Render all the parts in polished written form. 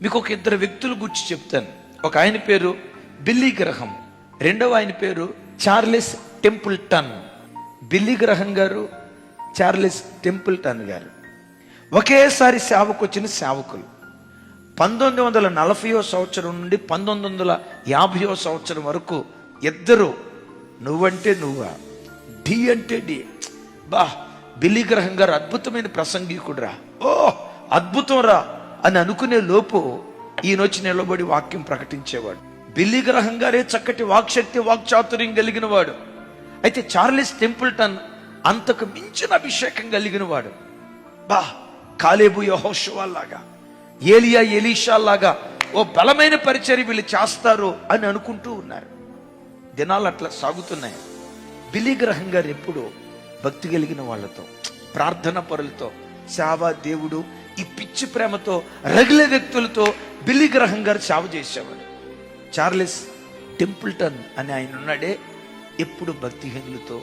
మీకు ఒక ఇద్దరు వ్యక్తుల గురించి చెప్తాను. ఒక ఆయన పేరు బిల్లీ గ్రహం, రెండవ ఆయన పేరు చార్లెస్ టెంపుల్టన్. బిల్లీ గ్రహం గారు, చార్లెస్ టెంపుల్టన్ గారు ఒకేసారి సేవకు వచ్చిన సేవకులు. 1940వ సంవత్సరం నుండి 1950వ సంవత్సరం వరకు ఇద్దరు నువ్వంటే నువ్వా, డి అంటే డి. బిల్లీ గ్రహం గారు అద్భుతమైన ప్రసంగికుడురా, ఓ అద్భుతం రా అని అనుకునే లోపు ఈయనొచ్చి నిలబడి వాక్యం ప్రకటించేవాడు. బిల్లీ గ్రహం గారే చక్కటి వాక్శక్తి, వాక్చాతుర్యం కలిగిన వాడు. అయితే చార్లెస్ టెంపుల్టన్ అంతకు మించిన అభిషేకం కలిగిన వాడు. కాలేబు యెహోషువ లాగా, ఏలియా ఎలీషా లాగా ఓ బలమైన పరిచర్య వీళ్ళు చేస్తారు అని అనుకుంటూ ఉన్నారు. దినాలు అట్లా సాగుతున్నాయి. బిల్లీ గ్రహం గారు ఎప్పుడు భక్తి కలిగిన వాళ్ళతో, ప్రార్థన పరులతో, సేవ, దేవుడు, ఈ పిచ్చి ప్రేమతో రగిలే వ్యక్తులతో బిల్లీ గ్రహం గారు సేవ చేసేవాడు. చార్లెస్ టెంపుల్టన్ అని ఆయన ఉన్నాడే, ఎప్పుడు భక్తిహీనులతో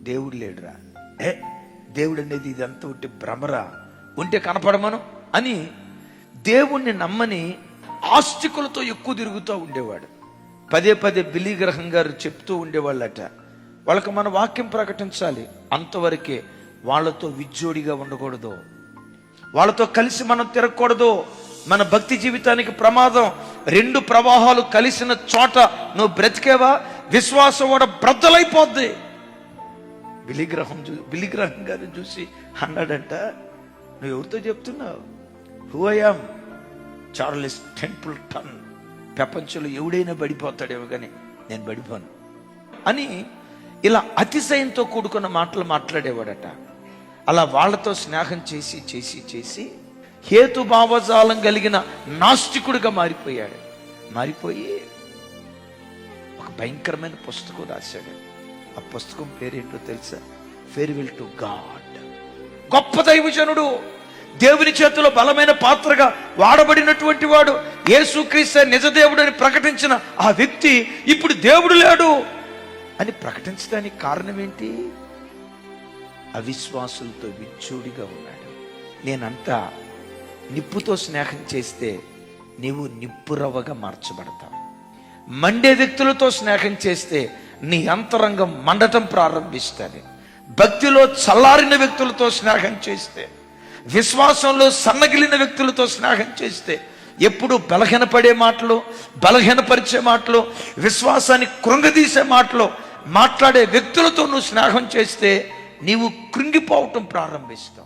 దేవుడు లేడురా, దేవుడు అనేది ఇదంతా ఉంటే భ్రమరా, ఉంటే కనపడమను అని దేవుణ్ణి నమ్మని ఆస్తికులతో ఎక్కువ తిరుగుతూ ఉండేవాడు. పదే పదే బిల్లీ గ్రహం గారు చెప్తూ ఉండేవాళ్ళట, వాళ్ళకి మన వాక్యం ప్రకటించాలి, అంతవరకే, వాళ్ళతో విజ్జోడిగా ఉండకూడదు, వాళ్ళతో కలిసి మనం తిరగకూడదు, మన భక్తి జీవితానికి ప్రమాదం. రెండు ప్రవాహాలు కలిసిన చోట నువ్వు బ్రతికేవా, విశ్వాసం కూడా బ్రద్దలైపోద్ది. బిల్లీ గ్రహం గారిని చూసి అన్నాడంట, నువ్వు ఎవరితో చెప్తున్నావు? Who I am Charles Templeton. ప్రపంచంలో ఎవడైనా పడిపోతాడేమో కానీ నేను పడిపోను అని ఇలా అతిశయంతో కూడుకున్న మాటలు మాట్లాడేవాడట. అలా వాళ్ళతో స్నేహం చేసి చేసి చేసి హేతుభావజాలం కలిగిన నాస్తికుడిగా మారిపోయాడు. మారిపోయి ఒక భయంకరమైన పుస్తకం రాశాడు. ఆ పుస్తకం పేరేంటో తెలుసా? Farewell to God. గొప్ప దైవజనుడు, దేవుని చేతిలో బలమైన పాత్రగా వాడబడినటువంటి వాడు, యేసుక్రీస్తు నిజదేవుడు అని ప్రకటించిన ఆ వ్యక్తి ఇప్పుడు దేవుడు లేడు అని ప్రకటించడానికి కారణం ఏంటి? అవిశ్వాసులతో విచ్చూడిగా ఉన్నాడు. నేనంతా నిప్పుతో స్నేహం చేస్తే నీవు నిప్పురవ్వగా మార్చబడతావు. మండే వ్యక్తులతో స్నేహం చేస్తే నీ అంతరంగం మండటం ప్రారంభిస్తుంది. భక్తిలో చల్లారిన వ్యక్తులతో స్నేహం చేస్తే, విశ్వాసంలో సన్నగిలిన వ్యక్తులతో స్నేహం చేస్తే, ఎప్పుడు బలహీనపడే మాటలు, బలహీనపరిచే మాటలు, విశ్వాసాన్ని కృంగదీసే మాటలు మాట్లాడే వ్యక్తులతో నువ్వు స్నేహం చేస్తే నీవు కృంగిపోవటం ప్రారంభిస్తావు.